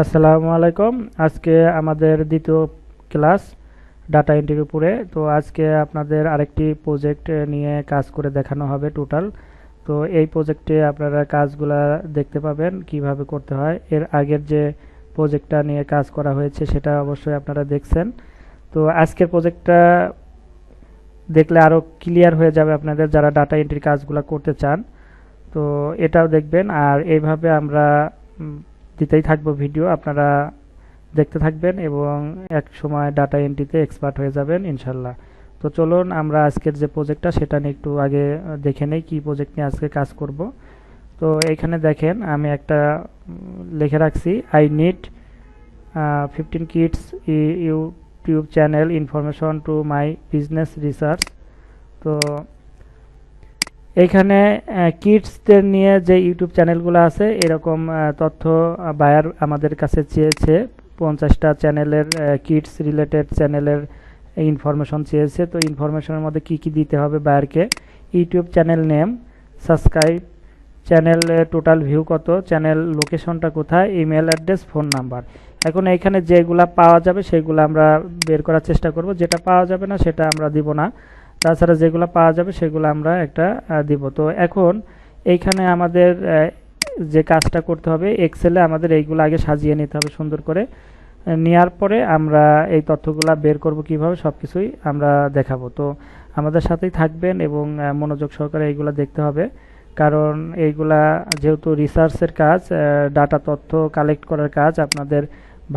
আসসালামু আলাইকুম। আজকে আমাদের দ্বিতীয় ক্লাস ডাটা এন্ট্রির উপরে। তো আজকে আপনাদের আরেকটি প্রজেক্ট নিয়ে কাজ করে দেখানো হবে টোটাল। তো এই প্রজেক্টে আপনারা কাজগুলা দেখতে পাবেন কিভাবে করতে হয়। এর আগের যে প্রজেক্টটা নিয়ে কাজ করা হয়েছে সেটা অবশ্যই আপনারা দেখছেন। তো আজকের প্রজেক্টটা দেখলে আরও ক্লিয়ার হয়ে যাবে আপনাদের যারা ডাটা এন্ট্রির কাজগুলো করতে চান। তো এটাও দেখবেন, আর এইভাবে আমরা দিতেই থাকবো ভিডিও, আপনারা দেখতে থাকবেন এবং এক সময় ডাটা এন্ট্রিতে এক্সপার্ট হয়ে যাবেন ইনশাল্লাহ। তো চলুন আমরা আজকের যে প্রজেক্টটা সেটা নিয়ে একটু আগে দেখে নেই কি প্রজেক্ট নিয়ে আজকে কাজ করব। তো এইখানে দেখেন আমি একটা লিখে রাখছি, I need 15 kids YouTube channel information to my business research. তো এইখানে কিডসদের নিয়ে যে ইউটিউব চ্যানেলগুলো আছে এরকম তথ্য বায়ার আমাদের কাছে চেয়েছে। 50টা চ্যানেলের কিডস রিলেটেড চ্যানেলের ইনফরমেশন চেয়েছে। তো ইনফরমেশনের মধ্যে কি কি দিতে হবে বায়ারকে: YouTube channel name, subscribe, channel total view কত, চ্যানেল লোকেশনটা কোথায়, ইমেল অ্যাড্রেস, ফোন নাম্বার। এখন এইখানে যেগুলা পাওয়া যাবে সেগুলো আমরা বের করার চেষ্টা করব, যেটা পাওয়া যাবে না সেটা আমরা দিব না। তাছাড়া যেগুলো পাওয়া যাবে সেগুলো আমরা একটা দিব। তো এখন এইখানে আমাদের যে কাজটা করতে হবে, এক্সেলে আমাদের এইগুলো আগে সাজিয়ে নিতে হবে সুন্দর করে। নেওয়ার পরে আমরা এই তথ্যগুলো বের করব কিভাবে সব কিছুই আমরা দেখাবো। তো আমাদের সাথেই থাকবেন এবং মনোযোগ সহকারে এইগুলো দেখতে হবে, কারণ এইগুলা যেহেতু রিসার্চের কাজ, ডাটা তথ্য কালেক্ট করার কাজ, আপনাদের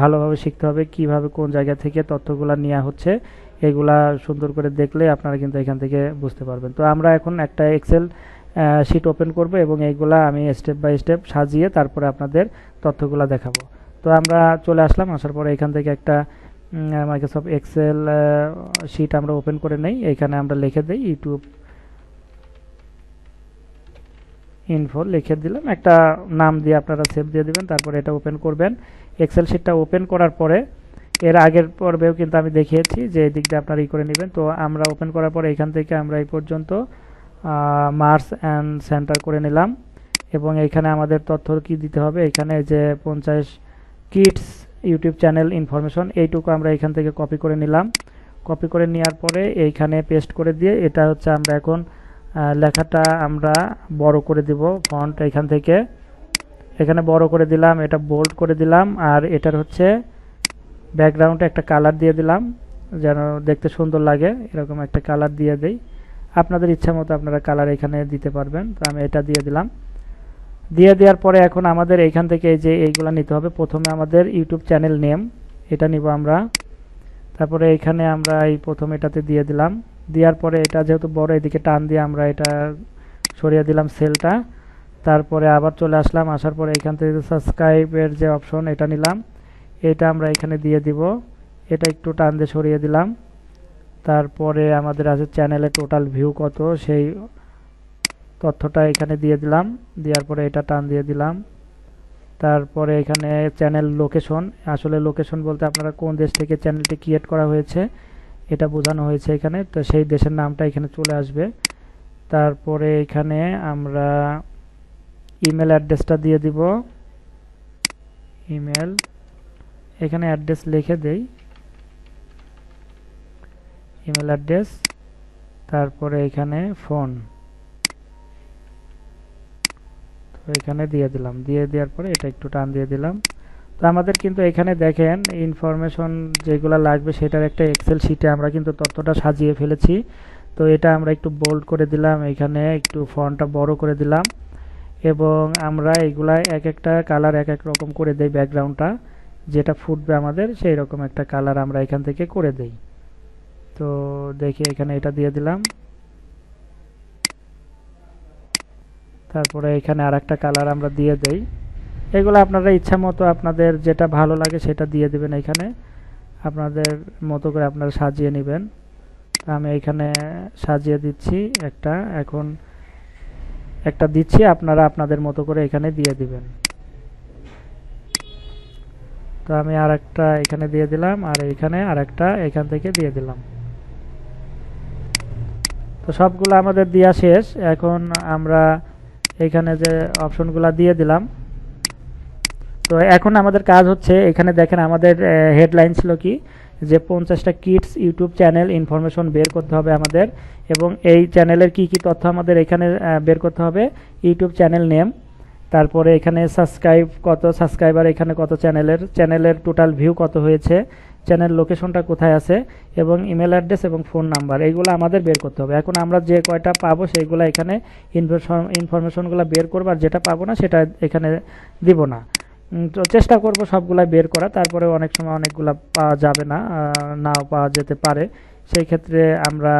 ভালোভাবে শিখতে হবে কিভাবে কোন জায়গা থেকে তথ্যগুলো নেওয়া হচ্ছে। এগুলা সুন্দর করে দেখলে আপনারা কিন্তু এখান থেকে বুঝতে পারবেন। তো আমরা এখন একটা এক্সেল শিট ওপেন করব এবং এইগুলা আমি স্টেপ বাই স্টেপ সাজিয়ে তারপরে আপনাদের তথ্যগুলো দেখাবো। তো আমরা চলে আসলাম, আসার পরে এখান থেকে একটা মাইক্রোসফট এক্সেল শিট আমরা ওপেন করে নেই। এখানে আমরা লিখে দিই ইউটিউব ইনফো, লিখে দিলাম, একটা নাম দিয়ে আপনারা সেভ দিয়ে দিবেন, তারপরে এটা ওপেন করবেন। এক্সেল শিটটা ওপেন করার পরে এর আগের পর্বেও কিন্তু আমি দেখিয়েছি যে এই দিকটা আপনারা ই করে নেবেন। তো আমরা ওপেন করার পরে এখান থেকে আমরা এই পর্যন্ত মার্স অ্যান্ড সেন্টার করে নিলাম এবং এইখানে আমাদের তথ্য কি দিতে হবে, এখানে যে 50 কিডস ইউটিউব চ্যানেল ইনফরমেশন এইটুকু আমরা এখান থেকে কপি করে নিলাম। কপি করে নেওয়ার পরে এইখানে পেস্ট করে দিয়ে এটা হচ্ছে আমরা এখন লেখাটা আমরা বড় করে দিব, ফন্ট এখান থেকে এখানে বড় করে দিলাম, এটা বোল্ড করে দিলাম, আর এটার হচ্ছে ব্যাকগ্রাউন্ডে একটা কালার দিয়ে দিলাম যেন দেখতে সুন্দর লাগে, এরকম একটা কালার দিয়ে দেই। আপনাদের ইচ্ছা মতো আপনারা কালার এখানে দিতে পারবেন। তো আমি এটা দিয়ে দিলাম। দিয়ে দেওয়ার পরে এখন আমাদের এইখান থেকে এই যে এইগুলো নিতে হবে। প্রথমে আমাদের ইউটিউব চ্যানেল নেম, এটা নিব আমরা। তারপরে এখানে আমরা এই প্রথম এটাতে দিয়ে দিলাম। দেওয়ার পরে এটা যেহেতু বড়, এদিকে টান দিয়ে আমরা এটা সরিয়ে দিলাম সেলটা। তারপরে আবার চলে আসলাম, আসার পরে এখান থেকে সাবস্ক্রাইবের যে অপশন এটা নিলাম, এটা আমরা এখানে দিয়ে দিব, এটা একটু টান দিয়ে সরিয়ে দিলাম। তারপরে আমাদের আছে চ্যানেলে টোটাল ভিউ কত, সেই তথ্যটা এখানে দিয়ে দিলাম। দেওয়ার পরে এটা টান দিয়ে দিলাম। তারপরে এখানে চ্যানেল লোকেশন, আসলে লোকেশন বলতে আপনারা কোন দেশ থেকে চ্যানেলটি ক্রিয়েট করা হয়েছে এটা বোঝানো হয়েছে এখানে, তো সেই দেশের নামটা এখানে চলে আসবে। তারপরে এখানে আমরা ইমেল অ্যাড্রেসটা দিয়ে দিব, ইমেল, এখানে অ্যাড্রেস লিখে দেই, ইমেল অ্যাড্রেস। তারপরে এখানে ফোন, তো এখানে দিয়ে দিলাম। দিয়ে দেওয়ার পরে এটা একটু টান দিয়ে দিলাম। তো আমাদের কিন্তু এখানে দেখেন ইনফরমেশন যেগুলো লাগবে সেটার একটা এক্সেল শিটে আমরা কিন্তু তথ্যটা সাজিয়ে ফেলেছি। তো এটা আমরা একটু বোল্ড করে দিলাম, এখানে একটু ফন্টটা বড় করে দিলাম এবং আমরা এগুলা এক একটা কালার এক এক রকম করে দেই, ব্যাকগ্রাউন্ডটা যেটা ফুটবে আমাদের সেই রকম একটা কালার আমরা এখান থেকে করে দেই। তো দেখি এখানে এটা দিয়ে দিলাম। তারপরে এখানে আর একটা কালার আমরা দিয়ে দেই। এগুলো আপনারা ইচ্ছা মতো আপনাদের যেটা ভালো লাগে সেটা দিয়ে দেবেন, এখানে আপনাদের মতো করে আপনারা সাজিয়ে নেবেন। আমি এখানে সাজিয়ে দিচ্ছি একটা, এখন একটা দিচ্ছি, আপনারা আপনাদের মতো করে এখানে দিয়ে দিবেন। তো আমি আর একটা এখানে দিয়ে দিলাম, আর এখানে আর একটা এখান থেকে দিয়ে দিলাম। তো সবগুলো আমাদের দেওয়া শেষ। এখন আমরা এখানে যে অপশনগুলো দিয়ে দিলাম, তো তো এখন আমাদের কাজ হচ্ছে, এখানে দেখেন আমাদের হেডলাইন ছিল কি, যে 50টা কিডস ইউটিউব চ্যানেল ইনফরমেশন বের করতে হবে আমাদের, এবং এই চ্যানেলের কি কি তথ্য আমাদের এখানে বের করতে হবে। ইউটিউব চ্যানেল নেম, তারপরে এখানে সাবস্ক্রাইবার এখানে কত, চ্যানেলের টোটাল ভিউ কত হয়েছে, চ্যানেল লোকেশনটা কোথায় আছে, এবং ইমেল অ্যাড্রেস এবং ফোন নাম্বার, এইগুলো আমাদের বের করতে হবে। এখন আমরা যে কয়টা পাবো সেইগুলো এখানে ইনফরমেশনগুলো বের করবো, আর যেটা পাবো না সেটা এখানে দিব না। তো চেষ্টা করব সবগুলা বের করা, তারপরে অনেক সময় অনেকগুলা পাওয়া যাবে না, নাও পাওয়া যেতে পারে, সেই ক্ষেত্রে আমরা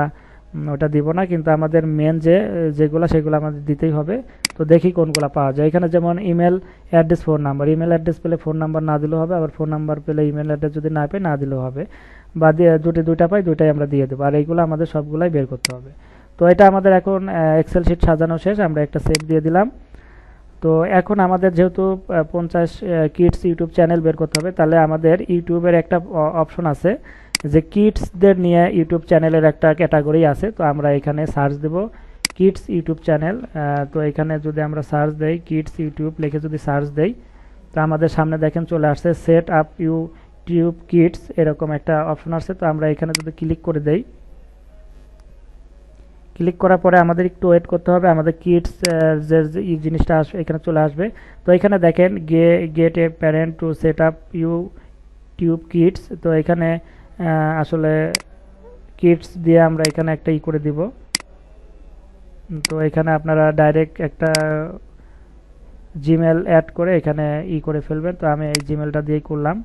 ওটা দিব না, কিন্তু আমাদের মেন যেগুলো সেগুলো আমাদের দিতেই হবে। তো দেখি কোনগুলো পাওয়া যায়। এখানে যেমন email address, phone number, email address পেলে ফোন নাম্বার না দিলেও হবে, আবার ফোন নাম্বার পেলে ইমেল অ্যাড্রেস যদি না পাই না দিলেও হবে, বা দুইটা পাই দুইটাই আমরা দিয়ে দেবো, আর এইগুলো আমাদের সবগুলাই বের করতে হবে। তো এটা আমাদের এখন এক্সেল শিট সাজানো শেষ, আমরা একটা সেভ দিয়ে দিলাম। তো এখন আমাদের যেহেতু 50 কিডস ইউটিউব চ্যানেল বের করতে হবে, তাহলে আমাদের ইউটিউবের একটা অপশন আছে যে কিডসদের নিয়ে ইউটিউব চ্যানেলের একটা ক্যাটাগরি আছে। তো আমরা এখানে সার্চ দেব কিডস ইউটিউব চ্যানেল। তো এখানে যদি আমরা সার্চ দেই কিডস ইউটিউব লিখে যদি সার্চ দেই, তো আমাদের সামনে দেখেন চলে আসছে সেট আপ ইউটিউব কিডস, এরকম একটা অপশন আছে। তো আমরা এখানে যদি ক্লিক করে দেই, ক্লিক করার পরে আমাদের একটু ওয়েট করতে হবে, আমাদের কিডস যে জিনিসটা আসবে এখানে চলে আসবে। তো এখানে দেখেন get a parent to set up YouTube kids. তো এখানে আসলে কিডস দিয়ে আমরা এখানে একটা করে দিব। তো এখানে আপনারা ডাইরেক্ট একটা জিমেল অ্যাড করে এখানে করে ফেলবেন। তো আমি এই জিমেলটা দিয়েই করলাম।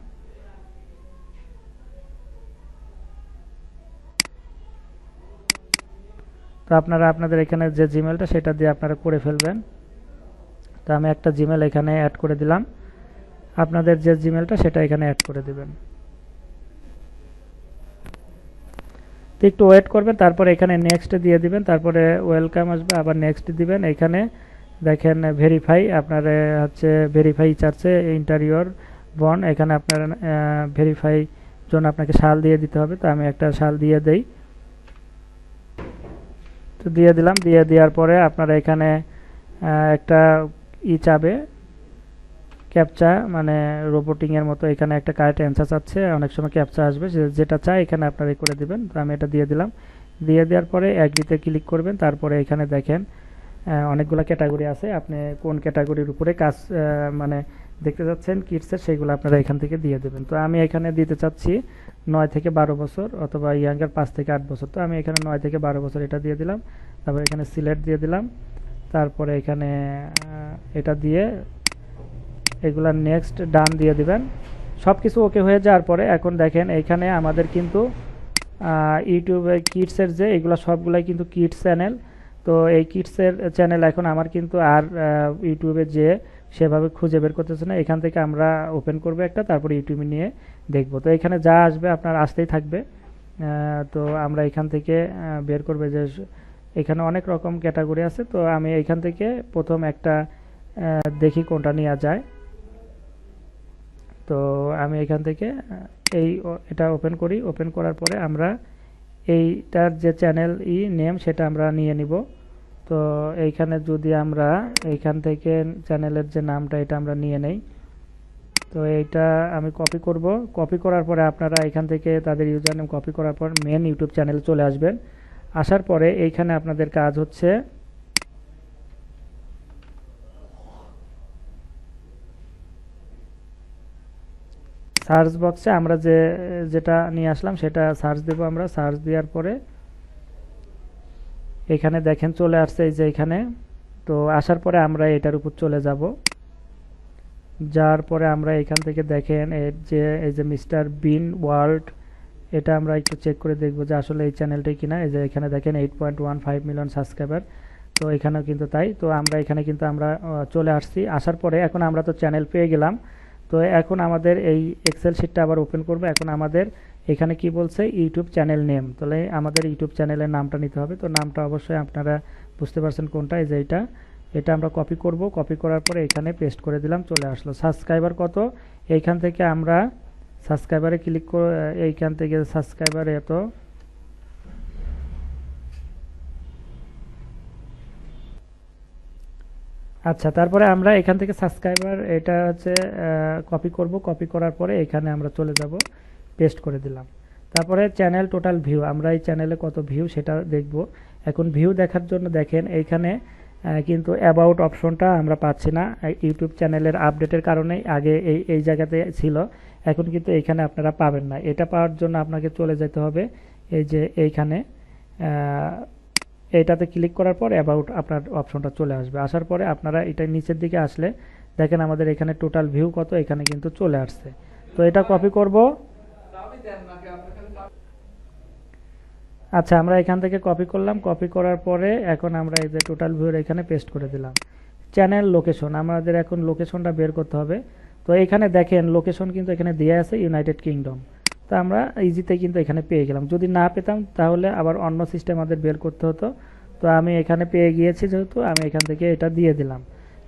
তো আপনারা আপনাদের এখানে যে জিমেলটা সেটা দিয়ে আপনারা করে ফেলবেন। তো আমি একটা জিমেল এখানে অ্যাড করে দিলাম, আপনাদের যে জিমেলটা সেটা এখানে অ্যাড করে দিবেন। তো একটু ওয়েট করবেন, তারপরে এখানে নেক্সট দিয়ে দিবেন, তারপরে ওয়েলকাম আসবে, আবার নেক্সট দিবেন। এখানে দেখেন ভেরিফাই, আপনার হচ্ছে ভেরিফাই চাচ্ছে ইন্টারিয়র বন, এখানে আপনার ভেরিফাই জন্য আপনাকে সাল দিয়ে দিতে হবে। তো আমি একটা সাল দিয়ে দেই। তো দিয়ে দিলাম, দিয়ে দেওয়ার পরে আপনারা এখানে একটা চাবে ক্যাপচা, মানে রোবোটিং এর মতো এখানে একটা কারেক্ট অ্যান্সার চাচ্ছে, অনেক সময় ক্যাপচা আসবে, যেটা চাই এখানে আপনারা করে দিবেন। তো আমি এটা দিয়ে দিলাম। দিয়ে দেওয়ার পরে অ্যাগ্রিতে ক্লিক করবেন। তারপরে এখানে দেখেন অনেকগুলো ক্যাটাগরি আছে, আপনি কোন ক্যাটাগরির উপরে কাজ মানে দেখতে যাচ্ছেন কিডসের, সেইগুলো আপনারা এখান থেকে দিয়ে দেবেন। তো আমি এখানে দিতে চাচ্ছি 9 থেকে 12 বছর, অথবা ইয়াঙ্গার 5 থেকে 8 বছর। তো আমি এখানে 9 থেকে 12 বছর এটা দিয়ে দিলাম। তারপরে এখানে সিলেক্ট দিয়ে দিলাম। তারপরে এখানে এটা দিয়ে এগুলা নেক্সট ডান দিয়ে দিবেন। সব কিছু ওকে হয়ে যাওয়ার পরে এখন দেখেন এখানে আমাদের কিন্তু ইউটিউবে কিডসের যে এগুলো সবগুলাই কিন্তু কিডস চ্যানেল। তো এই কিডসের চ্যানেল এখন আমার কিন্তু আর ইউটিউবে যে সেভাবে খুঁজে বের করতেছে না। এখান থেকে আমরা ওপেন করবো একটা, তারপরে ইউটিউবে নিয়ে দেখব। তো এখানে যা আসবে আপনার আসতেই থাকবে। তো আমরা এখান থেকে বের করবে যে এখানে অনেক রকম ক্যাটাগরি আছে। তো আমি এখান থেকে প্রথম একটা দেখি কোনটা নেওয়া যায়। তো আমি এখান থেকে এটা ওপেন করি। ওপেন করার পরে আমরা এইটার যে চ্যানেল নেম সেটা আমরা নিয়ে নিব। তো এইখানে যদি আমরা এইখান থেকে চ্যানেলের যে নামটা এটা আমরা নিয়ে নেই। তো এইটা আমি কপি করব। কপি করার পরে আপনারা এখান থেকে তাদের ইউজার নেম কপি করার পর মেন ইউটিউব চ্যানেলে চলে আসবেন। আসার পরে এইখানে আপনাদের কাজ হচ্ছে সার্চ বক্সে আমরা যেটা নিয়ে আসলাম সেটা সার্চ দেব। আমরা সার্চ দেওয়ার পরে এখানে দেখেন চলে আসছে এই যে এখানে। তো আসার পরে আমরা এটার উপর চলে যাব। যার পরে আমরা এখান থেকে দেখেন এই যে মিস্টার বিন ওয়ার্ল্ড, এটা আমরা একটু চেক করে দেখব যে আসলে এই চ্যানেলটাই কিনা। এই যে এখানে দেখেন 8.15 মিলিয়ন সাবস্ক্রাইবার। তো এখানেও কিন্তু তাই। তো আমরা এখানে কিন্তু আমরা চলে আসছি। আসার পরে এখন আমরা তো চ্যানেল পেয়ে গেলাম। তো এখন আমাদের এই এক্সেল শিটটা আবার ওপেন করব। এখন আমাদের এখানে কি বলছে ইউটিউব চ্যানেল নেম, তাহলে আমাদের ইউটিউব চ্যানেলের নামটা নিতে হবে। তো নামটা অবশ্যই আপনারা বুঝতে পারছেন কোনটা, এই যে এটা আমরা কপি করব। কপি করার পরে এখানে পেস্ট করে দিলাম, চলে আসলো। সাবস্ক্রাইবার কত, এইখান থেকে আমরা সাবস্ক্রাইবারে ক্লিক করে এইখান থেকে সাবস্ক্রাইবারে এত, আচ্ছা, তারপরে আমরা এখান থেকে সাবস্ক্রাইবার এটা হচ্ছে কপি করব। কপি করার পরে এখানে আমরা চলে যাব, পেস্ট করে দিলাম। তারপরে চ্যানেল টোটাল ভিউ, আমরা এই চ্যানেলে কত ভিউ সেটা দেখব। এখন ভিউ দেখার জন্য দেখেন এইখানে কিন্তু অ্যাবাউট অপশনটা আমরা পাচ্ছি না, ইউটিউব চ্যানেলের আপডেটের কারণে। আগে এই এই জায়গাতে ছিল, এখন কিন্তু এইখানে আপনারা পাবেন না। এটা পাওয়ার জন্য আপনাকে চলে যেতে হবে এই যে এইখানে, এইটাতে ক্লিক করার পর অ্যাবাউট আপনার অপশনটা চলে আসবে। আসার পরে আপনারা এটা নিচের দিকে আসলে দেখেন আমাদের এখানে টোটাল ভিউ কত, এখানে কিন্তু চলে আসছে। তো এটা কপি করব। আচ্ছা, আমরা এখান থেকে কপি করলাম। কপি করার পরে এখন আমরা এই যে টোটাল ভিউর এখানে পেস্ট করে দিলাম। চ্যানেল লোকেশন, আমাদের এখন লোকেশনটা বের করতে হবে। তো এখানে দেখেন লোকেশন কিন্তু এখানে দেওয়া আছে ইউনাইটেড কিংডম। তো আমরা ইজিতে কিন্তু এখানে পেয়ে গেলাম। যদি না পেতাম তাহলে আবার অন্য সিস্টেম আমাদের বের করতে হতো। তো আমি এখানে পেয়ে গিয়েছি যেহেতু, আমি এখান থেকে এটা দিয়ে দিলাম।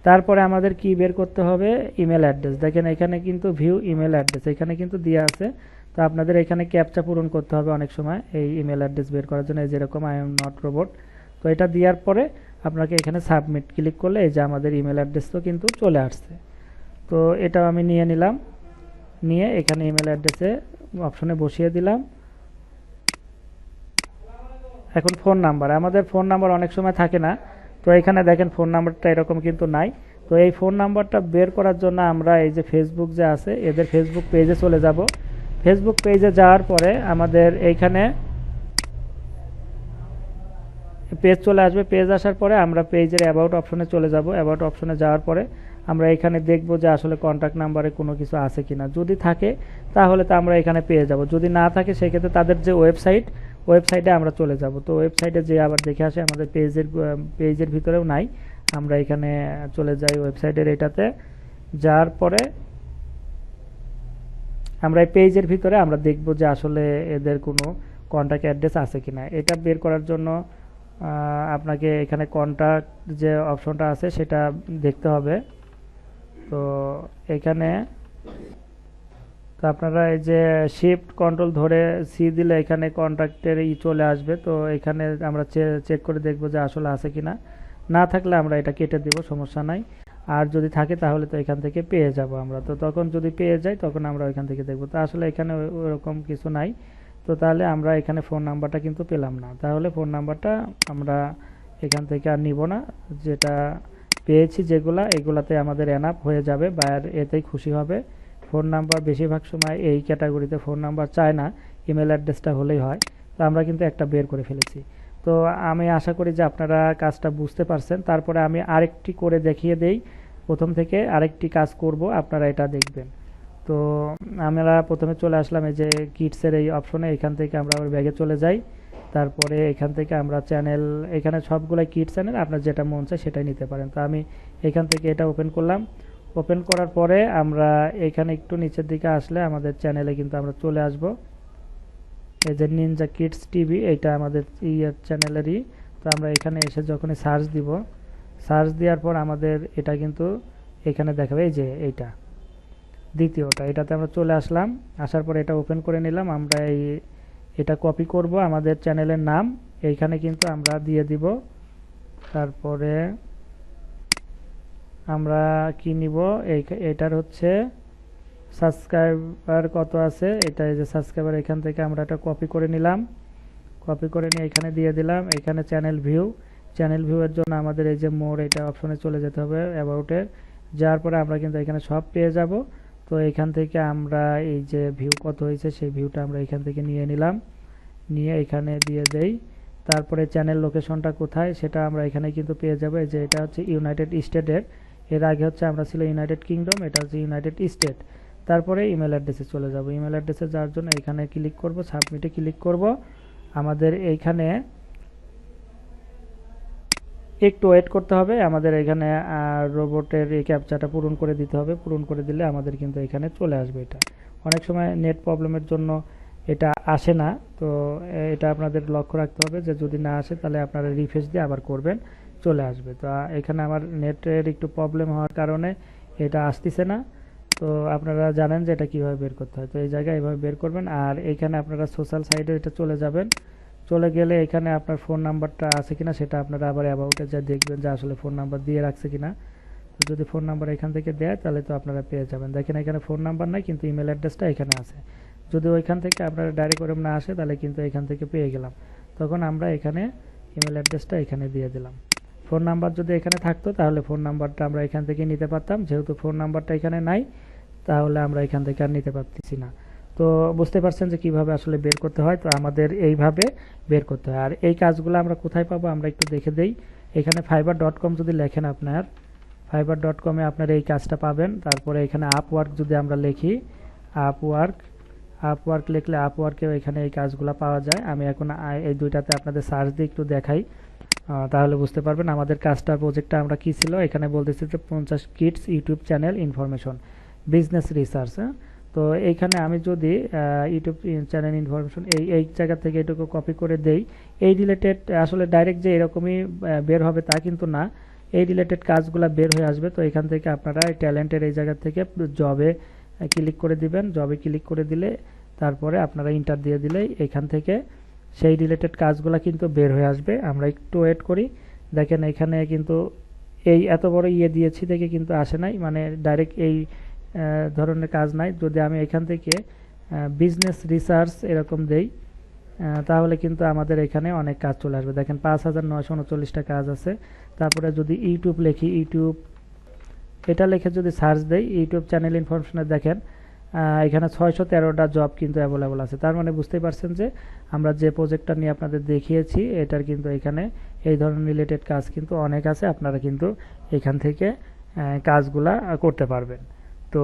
তারপরে আমাদের কি বের করতে হবে, ইমেল অ্যাড্রেস। দেখেন এখানে কিন্তু ভিউ ইমেল অ্যাড্রেস এখানে কিন্তু দেওয়া আছে। তো আপনাদের এখানে ক্যাপচা পূরণ করতে হবে অনেক সময় এই ইমেল অ্যাড্রেস বের করার জন্য, যেরকম আই এম নট রোবট। তো এটা দেওয়ার পরে আপনাকে এখানে সাবমিট ক্লিক করলে এই যে আমাদের ইমেল অ্যাড্রেস তো কিন্তু চলে আসছে। তো এটাও আমি নিয়ে নিলাম, নিয়ে এখানে ইমেল অ্যাড্রেসে অপশনে বসিয়ে দিলাম। এখন ফোন নাম্বার, আমাদের ফোন নাম্বার অনেক সময় থাকে না। তো এখানে দেখেন ফোন নাম্বারটা এরকম কিন্তু নাই। তো এই ফোন নাম্বারটা বের করার জন্য আমরা এই যে ফেসবুক যে আছে এদের ফেসবুক পেজে চলে যাব। ফেসবুক পেজে যাওয়ার পরে আমাদের এইখানে পেজ চলে আসবে। পেজ আসার পরে আমরা পেজের অ্যাবাউট অপশনে চলে যাব। অ্যাবাউট অপশনে যাওয়ার পরে আমরা এখানে দেখব যে আসলে কন্ট্যাক্ট নাম্বারে কোনো কিছু আছে কিনা। যদি থাকে তাহলে তো আমরা এখানে পেয়ে যাব, যদি না থাকে সেক্ষেত্রে তাদের যে ওয়েবসাইটে আমরা চলে যাব। তো ওয়েবসাইটে যে আবার দেখে আসে আমাদের পেজের ভিতরেও নাই। আমরা এখানে চলে যাই ওয়েবসাইটের এটাতে, যাওয়ার পরে আমরা এই পেজের ভিতরে আমরা দেখব যে আসলে এদের কোনো কন্ট্যাক্ট অ্যাড্রেস আছে কিনা। এটা বের করার জন্য আপনাকে এখানে কন্ট্যাক্ট যে অপশনটা আছে সেটা দেখতে হবে। তো এখানে তো আপনারা এই যে শিফট কন্ট্রোল ধরে সি দিলে এখানে কন্ট্যাক্টের চলে আসবে। তো এখানে আমরা চেক করে দেখব যে আসলে আছে কিনা। না থাকলে আমরা এটা কেটে দিব, সমস্যা নাই। আর যদি থাকে তাহলে তো এখান থেকে পেয়ে যাব আমরা। তো তখন যদি পেয়ে যাই তখন আমরা ওইখান থেকে দেখব। তো আসলে এখানে ওরকম কিছু নাই। তো তাহলে আমরা এখানে ফোন নাম্বারটা কিন্তু পেলাম না। তাহলে ফোন নাম্বারটা আমরা এখান থেকে আর নিব না। যেটা পেয়েছি যেগুলা, এগুলাতে আমাদের এনাফ হয়ে যাবে, বায়ার এতেই খুশি হবে। ফোন নাম্বার বেশিরভাগ সময় এই ক্যাটাগরিতে ফোন নাম্বার চায় না, ইমেল অ্যাড্রেসটা হলেই হয়। তো আমরা কিন্তু একটা বের করে ফেলেছি। তো আমি আশা করি যে আপনারা কাজটা বুঝতে পারছেন। তারপরে আমি আরেকটি করে দেখিয়ে দেই, প্রথম থেকে আরেকটি কাজ করব, আপনারা এটা দেখবেন। তো আমরা প্রথমে চলে আসলাম এই যে কিডসের এই অপশনে, এখান থেকে আমরা আবার ব্যাগে চলে যাই। তারপরে এখান থেকে আমরা চ্যানেল, এখানে সবগুলাই কিডস চ্যানেল, আপনার যেটা মন চায় সেটাই নিতে পারেন। তো আমি এখান থেকে এটা ওপেন করলাম। ওপেন করার পরে আমরা এখানে একটু নিচের দিকে আসলে আমাদের চ্যানেলে কিন্তু আমরা চলে আসব। এই যে নিনজা কিডস টিভি, এইটা আমাদের চ্যানেলেরই। তো আমরা এখানে এসে যখনই সার্চ দিব, সার্চ দেওয়ার পর আমাদের এটা কিন্তু এখানে দেখাবে, এই যে এইটা দ্বিতীয়টা, এটাতে আমরা চলে আসলাম। আসার পরে এটা ওপেন করে নিলাম। আমরা এটা কপি করব, আমাদের চ্যানেলের নাম এইখানে কিন্তু আমরা দিয়ে দিব। তারপরে আমরা কি নিব, এটার হচ্ছে সাবস্ক্রাইবার কত আছে, এটা এই যে সাবস্ক্রাইবার, এখান থেকে আমরা এটা কপি করে নিলাম। কপি করে নিয়ে এখানে দিয়ে দিলাম। এখানে চ্যানেল ভিউয়ের জন্য আমাদের এই যে মোর, এটা অপশনে চলে যেতে হবে অ্যাবাউটের। যাওয়ার পরে আমরা কিন্তু এখানে সব পেয়ে যাব। তো এখান থেকে আমরা এই যে ভিউ কত হয়েছে সেই ভিউটা আমরা এখান থেকে নিয়ে নিলাম, নিয়ে এখানে দিয়ে দেই। তারপরে চ্যানেল লোকেশনটা কোথায় সেটা আমরা এখানে কিন্তু পেয়ে যাবো। এই যে এটা হচ্ছে ইউনাইটেড স্টেটের, এর আগে হচ্ছে আমরা ছিল ইউনাইটেড কিংডম, এটা হচ্ছে ইউনাইটেড স্টেট। তারপরে ইমেল অ্যাড্রেসে চলে যাব। ইমেল অ্যাড্রেসে যাওয়ার জন্য এখানে ক্লিক করব, সাবমিটে ক্লিক করব। আমাদের এইখানে একটু ওয়েট করতে হবে, আমাদের এখানে রোবটের এই ক্যাপচাটা পূরণ করে দিতে হবে। পূরণ করে দিলে আমাদের কিন্তু এখানে চলে আসবে। এটা অনেক সময় নেট প্রবলেমের জন্য এটা আসে না। তো এটা আপনাদের লক্ষ্য রাখতে হবে যে যদি না আসে তাহলে আপনারা রিফ্রেশ দিয়ে আবার করবেন, চলে আসবে। তো এখানে আমার নেটের একটু প্রবলেম হওয়ার কারণে এটা আসতেছে না। তো আপনারা জানেন যে এটা কীভাবে বের করতে হয়। তো এই জায়গায় এইভাবে বের করবেন। আর এখানে আপনারা সোশ্যাল সাইটে এটা চলে যাবেন। চলে গেলে এখানে আপনার ফোন নাম্বারটা আছে কিনা সেটা আপনারা আবার অ্যাবাউটে যা দেখবেন যে আসলে ফোন নাম্বার দিয়ে রাখছে কিনা। তো যদি ফোন নাম্বার এখান থেকে দেয় তাহলে তো আপনারা পেয়ে যাবেন। দেখেন এখানে ফোন নাম্বার নাই কিন্তু ইমেল অ্যাড্রেসটা এখানে আছে। যদি ওইখান থেকে আপনারা ডাইরেক্ট ওরকম না আসে তাহলে কিন্তু এখান থেকে পেয়ে গেলাম। তখন আমরা এখানে ইমেল অ্যাড্রেসটা এখানে দিয়ে দিলাম। ফোন নাম্বার যদি এখানে থাকতো তাহলে ফোন নাম্বারটা আমরা এখান থেকে নিতে পারতাম, যেহেতু ফোন নাম্বারটা এখানে নাই তাহলে আমরা এখান থেকে আর নিতে পারতেছি না। তো বুঝতে পারছেন যে কিভাবে আসলে বের করতে হয়। তো আমাদের এইভাবে বের করতে হয়। আর এই কাজগুলো আমরা কোথায় পাবো আমরা একটু দেখে দেই। এখানে fiverr.com যদি লেখেন, আপনার fiverr.com-এ আপনার এই কাজটা পাবেন। তারপরে এখানে আপওয়ার্ক যদি আমরা লিখি, আপওয়ার্ক লিখলে আপওয়ার্কেও এখানে এই কাজগুলো পাওয়া যায়। আমি এখন এই দুইটাতে আপনাদের সার্চ দিয়ে একটু দেখাই, তাহলে বুঝতে পারবেন আমাদের কাজটা প্রজেক্টটা আমরা কি ছিল। এখানে বলতেছি যে 50 kids YouTube channel information business research. তো এইখানে আমি যদি ইউটিউব চ্যানেল ইনফরমেশন এই জায়গা থেকে এটুকু কপি করে দেই, এই রিলেটেড আসলে ডাইরেক্ট যে এরকমই বের হবে তা কিন্তু না, এই রিলেটেড কাজগুলো বের হয়ে আসবে। তো এখান থেকে আপনারা ট্যালেন্টের এই জায়গা থেকে জবে ক্লিক করে দিবেন। জবে ক্লিক করে দিলে তারপরে আপনারা ইন্টার দিয়ে দিলেই এখান থেকে সেই রিলেটেড কাজগুলো কিন্তু বের হয়ে আসবে। আমরা একটু ওয়েট করি। দেখেন এখানে কিন্তু এই এত বড় দিয়েছি দেখে কিন্তু আসে নাই, মানে ডাইরেক্ট এই ধরনের কাজ নাই। যদি আমি এখান থেকে বিজনেস রিসার্চ এরকম দেই তাহলে কিন্তু আমাদের এখানে অনেক কাজ চলে আসবে। দেখেন 5939টা কাজ আছে। তারপরে যদি ইউটিউব লিখি, ইউটিউব এটা লিখে যদি সার্চ দেই ইউটিউব চ্যানেল ইনফরমেশনে, দেখেন এখানে 613টা জব কিন্তু অ্যাভেলেবল আছে। তার মানে বুঝতেই পারছেন যে আমরা যে প্রজেক্টটা নিয়ে আপনাদের দেখিয়েছি এটার কিন্তু এখানে এই ধরনের রিলেটেড কাজ কিন্তু অনেক আছে। আপনারা কিন্তু এখান থেকে কাজগুলা করতে পারবেন। তো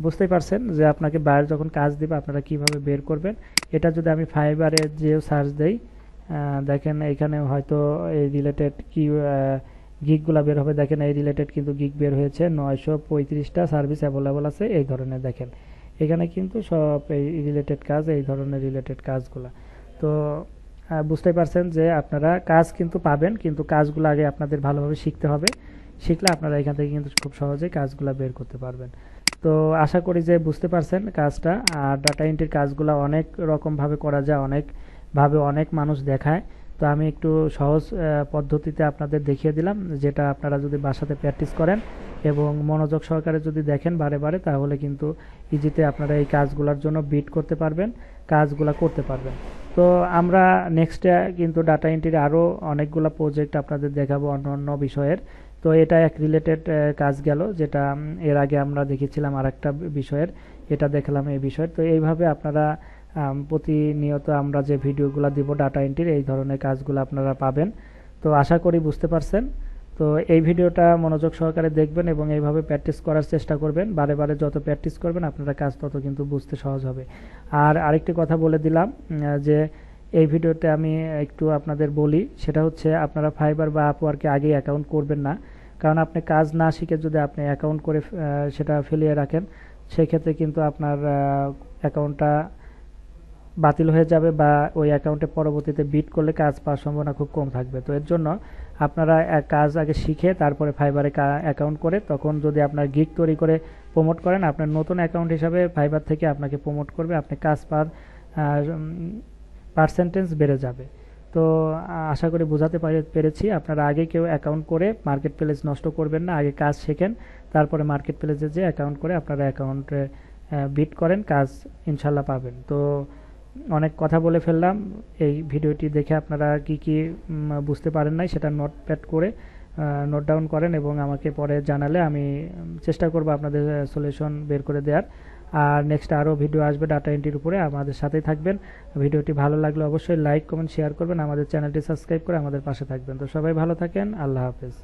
বুঝতেই পারছেন যে আপনাকে বাইরে যখন কাজ দিবে আপনারা কিভাবে বের করবেন। এটা যদি আমি ফাইবারে যেও সার্চ দেই, দেখেন এখানে হয়তো এই রিলেটেড কি গিগগুলা বের হবে। দেখেন এই রিলেটেড কিন্তু গিগ বের হয়েছে, 935টা সার্ভিস অ্যাভেলেবল আছে এই ধরনের। দেখেন এখানে কিন্তু সব এই রিলেটেড কাজ, এই ধরনের রিলেটেড কাজগুলা। তো বুঝতেই পারছেন যে আপনারা কাজ কিন্তু পাবেন, কিন্তু কাজগুলো আগে আপনাদের ভালোভাবে শিখতে হবে। শিখলে আপনারা এখান থেকে কিন্তু খুব সহজেই কাজগুলো বের করতে পারবেন। তো আশা করি যে বুঝতে পারছেন কাজটা। আর ডাটা এন্ট্রির কাজগুলো অনেক রকমভাবে করা যায়, অনেকভাবে অনেক মানুষ দেখায়। তো আমি একটু সহজ পদ্ধতিতে আপনাদের দেখিয়ে দিলাম, যেটা আপনারা যদি বাসাতে প্র্যাকটিস করেন এবং মনোযোগ সহকারে যদি দেখেন বারে বারে, তাহলে কিন্তু ইজিতে আপনারা এই কাজগুলোর জন্য বিট করতে পারবেন, কাজগুলো করতে পারবেন। তো আমরা নেক্সটে কিন্তু ডাটা এন্ট্রির আরও অনেকগুলো প্রজেক্ট আপনাদের দেখাবো অন্য অন্য বিষয়ের। তো এটা এক রিলেটেড কাজ গেল, যেটা এর আগে আমরা দেখেছিলাম আর একটা বিষয়ের, এটা দেখলাম এই বিষয়ের। তো এইভাবে আপনারা প্রতিনিয়ত আমরা যে ভিডিওগুলো দিব ডাটা এন্ট্রির, এই ধরনের কাজগুলো আপনারা পাবেন। তো আশা করি বুঝতে পারছেন। তো এই ভিডিওটা মনোযোগ সহকারে দেখবেন এবং এইভাবে প্র্যাকটিস করার চেষ্টা করবেন। বারে বারে যত প্র্যাকটিস করবেন আপনারা কাজ তত কিন্তু বুঝতে সহজ হবে। আর আরেকটি কথা বলে দিলাম যে এই ভিডিওতে আমি একটু আপনাদের বলি, সেটা হচ্ছে আপনারা ফাইবার বা আপওয়ার্কে আগে অ্যাকাউন্ট করবেন না। কারণ আপনি কাজ না শিখে যদি আপনি অ্যাকাউন্ট করে সেটা ফেলিয়ে রাখেন, সেই ক্ষেত্রে কিন্তু আপনার অ্যাকাউন্টটা বাতিল হয়ে যাবে বা ওই অ্যাকাউন্টে পরবর্তীতে বিট করলে কাজ পাওয়ার সম্ভাবনা খুব কম থাকবে। তো এর জন্য আপনারা কাজ আগে শিখে তারপরে ফাইবারে অ্যাকাউন্ট করে, তখন যদি আপনার গিগ তৈরি করে প্রমোট করেন, আপনার নতুন অ্যাকাউন্ট হিসাবে ফাইবার থেকে আপনাকে প্রমোট করবে, আপনি কাজ পাওয়ার পার্সেন্টেজ বেড়ে যাবে। তো আশা করি বোঝাতে পেরেছি। আপনারা আগে কেউ অ্যাকাউন্ট করে মার্কেট প্লেস নষ্ট করবেন না, আগে কাজ শেখেন, তারপরে মার্কেট প্লেসে যে অ্যাকাউন্ট করে আপনারা অ্যাকাউন্টে বিট করেন, কাজ ইনশাল্লাহ পাবেন। তো অনেক কথা বলে ফেললাম। এই ভিডিওটি দেখে আপনারা কি কি বুঝতে পারেন নাই সেটা নোটপ্যাড করে নোট ডাউন করেন এবং আমাকে পরে জানালে আমি চেষ্টা করব আপনাদের সলিউশন বের করে দেওয়ার। আর নেক্সট আরও ভিডিও আসবে ডাটা এন্ট্রির উপরে, আমাদের সাথেই থাকবেন। ভিডিওটি ভালো লাগলে অবশ্যই লাইক কমেন্ট শেয়ার করবেন, আমাদের চ্যানেলটি সাবস্ক্রাইব করে আমাদের পাশে থাকবেন। তো সবাই ভালো থাকেন, আল্লাহ হাফেজ।